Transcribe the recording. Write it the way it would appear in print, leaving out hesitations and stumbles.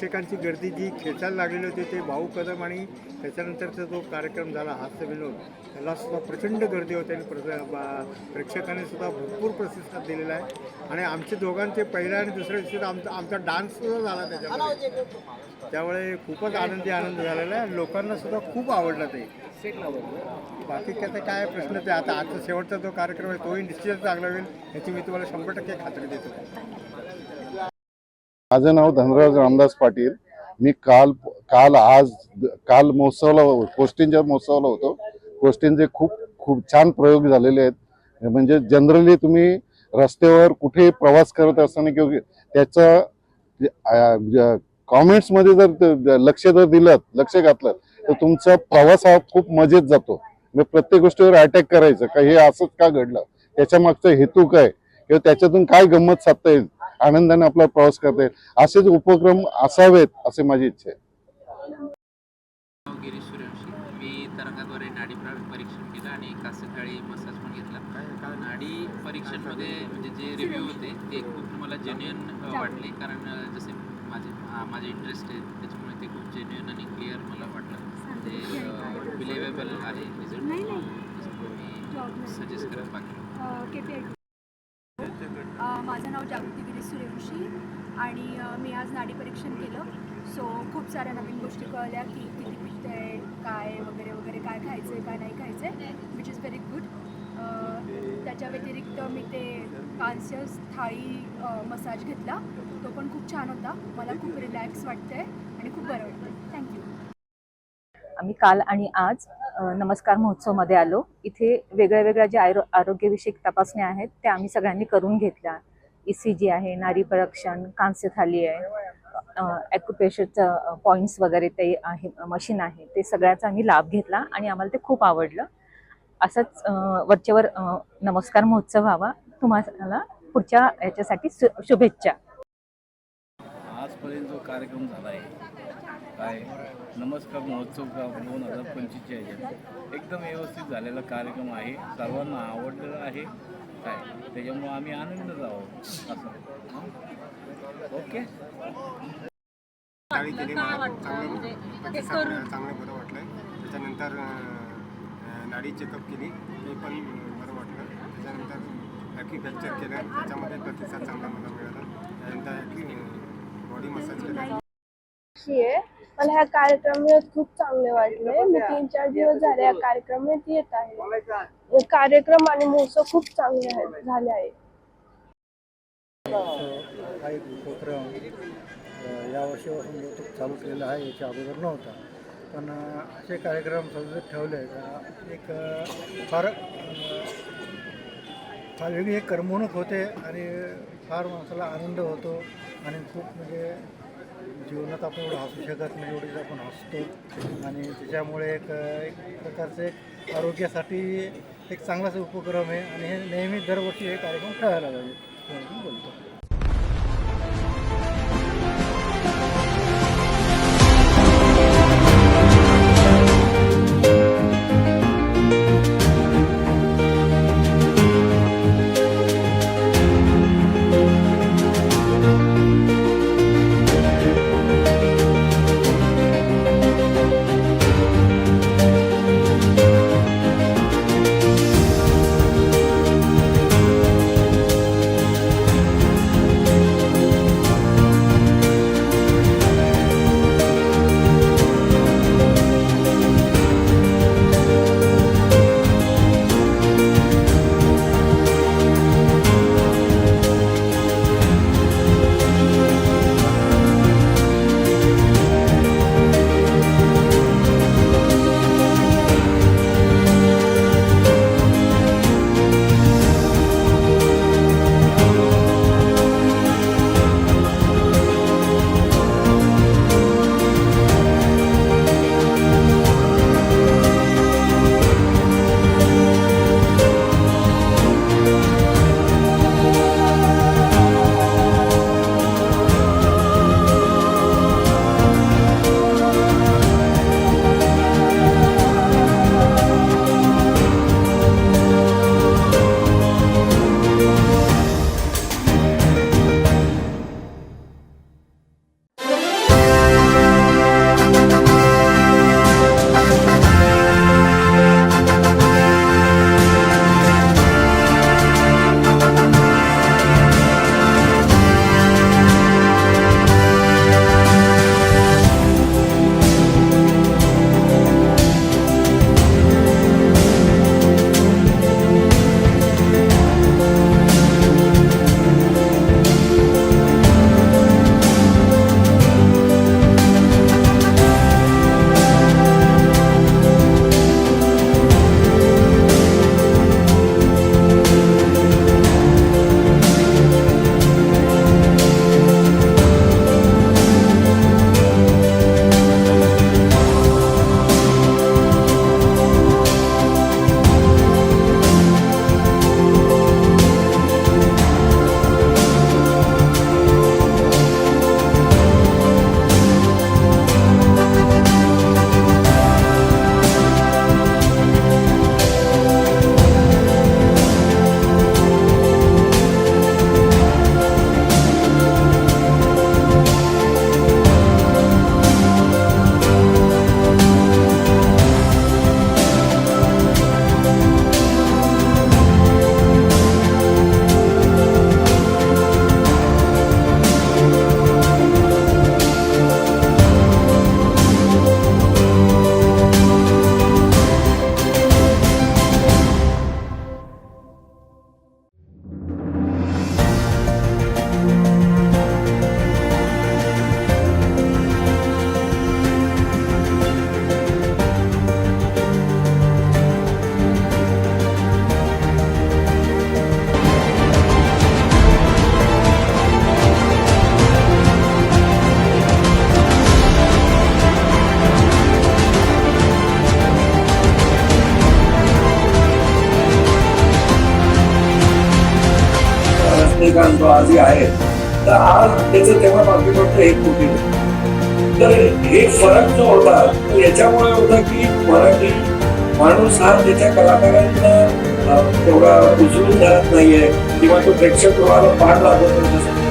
प्रेक्षकांची गर्दी जी खेचायला लागलेली होती ते भाऊ कदम आणि त्याच्यानंतरचा जो कार्यक्रम झाला हास्य विनोद त्याला सुद्धा प्रचंड गर्दी होते आणि प्रेक्षकांनी सुद्धा भरपूर प्रतिसाद दिलेला आहे. आणि आमचे दोघांचे पहिल्या आणि दुसऱ्या दिवशी आमचा डान्ससुद्धा झाला त्याच्यामध्ये. त्यामुळे खूपच आनंद झालेला आहे. लोकांना सुद्धा खूप आवडलं ते. बाकी काय प्रश्न ते आता आजचा शेवटचा जो कार्यक्रम आहे तोही निश्चितच चांगला होईल याची मी तुम्हाला 100% खात्री देतो. माझं नाव धनराज रामदास पाटील. मी काल महोत्सवाला कोस्टिनच्या महोत्सवाला होतो. कोस्टिनचे खूप छान प्रयोग झालेले आहेत. म्हणजे जनरली तुम्ही रस्त्यावर कुठे प्रवास करत असताना किंवा त्याचं कॉमेंट्समध्ये जर लक्ष घातलं तर तुमचा प्रवास हा खूप मजेत जातो. म्हणजे प्रत्येक गोष्टीवर अटॅक करायचं का हे असंच का घडलं, त्याच्या मागचा हेतू काय किंवा त्याच्यातून काय गंमत साधता येईल, आनंदाने आपला प्रवास करता येईल, असेच उपक्रम असावेत असे माझी इच्छा आहे. गिरीश सूर्यवंशी. मी तरंगाद्वारे नाडी परीक्षण केलं आणि कासेथाळी मसाज पण घेतला. नाडी परीक्षणमध्ये म्हणजे जे रिव्ह्यू होते ते खूप मला जेन्युइन वाटले, कारण जसे माझे इंटरेस्ट आहे त्याच्यामुळे ते खूप जेन्युइन आणि क्लिअर मला वाटलं. ते बिलिव्हेबल आहे रिझल्ट, त्याच्यामुळे मी सजेस्ट करेन बाकी. माझं नाव जागृती गिरीश सूर्यवंशी आणि मी आज नाडी परीक्षण केलं. सो खूप साऱ्या नवीन गोष्टी कळल्या की किती पित्त आहे, काय वगैरे वगैरे, काय खायचं आहे काय नाही खायचं आहे, विच इज व्हेरी गुड. त्याच्या व्यतिरिक्त मी ते कांस्य थाळी मसाज घेतला, तो पण खूप छान होता. मला खूप रिलॅक्स वाटतं आहे आणि खूप बरं वाटतं. थँक्यू. आम्ही काल आणि आज नमस्कार महोत्सवमध्ये आलो. इथे वेगळ्या ज्या आरोग्यविषयक तपासण्या आहेत त्या आम्ही सगळ्यांनी करून घेतल्या. ECG आहे, नाडी परीक्षण, कांस्य थाली आहे, ॲक्युप्रेशरचं पॉईंट्स वगैरे ते आहे, मशीन आहे, ते सगळ्याचा आम्ही लाभ घेतला आणि आम्हाला ते खूप आवडलं. असंच वरचेवर नमस्कार महोत्सव व्हावा. तुम्हाला पुढच्या याच्यासाठी शुभेच्छा. आजपर्यंत जो कार्यक्रम झाला आहे काय नमस्कार महोत्सव 2025च्या ह्याच्यात एकदम व्यवस्थित झालेला कार्यक्रम आहे. सर्वांना आवडलेलं आहे काय, त्याच्यामुळं आम्ही आनंदच आहोत असं. ओके. चांगलं बरं वाटलं. त्याच्यानंतर नाडी चेकअप केली ते पण बरं वाटलं. त्याच्यानंतर ॲक्युपंक्चर केलं, त्याच्यामध्ये प्रतिसाद चांगला मला मिळाला. त्यानंतर बॉडी मसाज केला. मला ह्या कार्यक्रम खूप चांगले वाटले. मी 3-4 दिवस झाले या कार्यक्रमात येत आहे. कार्यक्रम आणि महोत्सव खूप चांगले झाले आहे. हा एक उपक्रम यावर्षीपासून चालू केलेला आहे, याच्या अगोदर नव्हता. पण असे कार्यक्रम सतत ठेवले एक फार वेगळी एक करमणूक होते आणि फार माणसाला आनंद होतो आणि खूप म्हणजे जीवनात आपण एवढं हसू शकत नाही एवढं आपण हसतो. आणि त्याच्यामुळे एक प्रकारचं एक आरोग्यासाठी एक चांगलाच उपक्रम आहे आणि हे नेहमी दरवर्षी हे कार्यक्रम ठेवायला पाहिजे बोलतो. किंवा आजही आहेत, तर आज त्याचं तेव्हा बाकी फक्त एक कोटी होतं. तर हे फरक जो होता तो याच्यामुळे होता की मराठी माणूस हा त्याच्या कलाकारांना तेवढा उचलून धरत नाहीये किंवा तो प्रेक्षक तुम्हाला पाठ लागत नाही.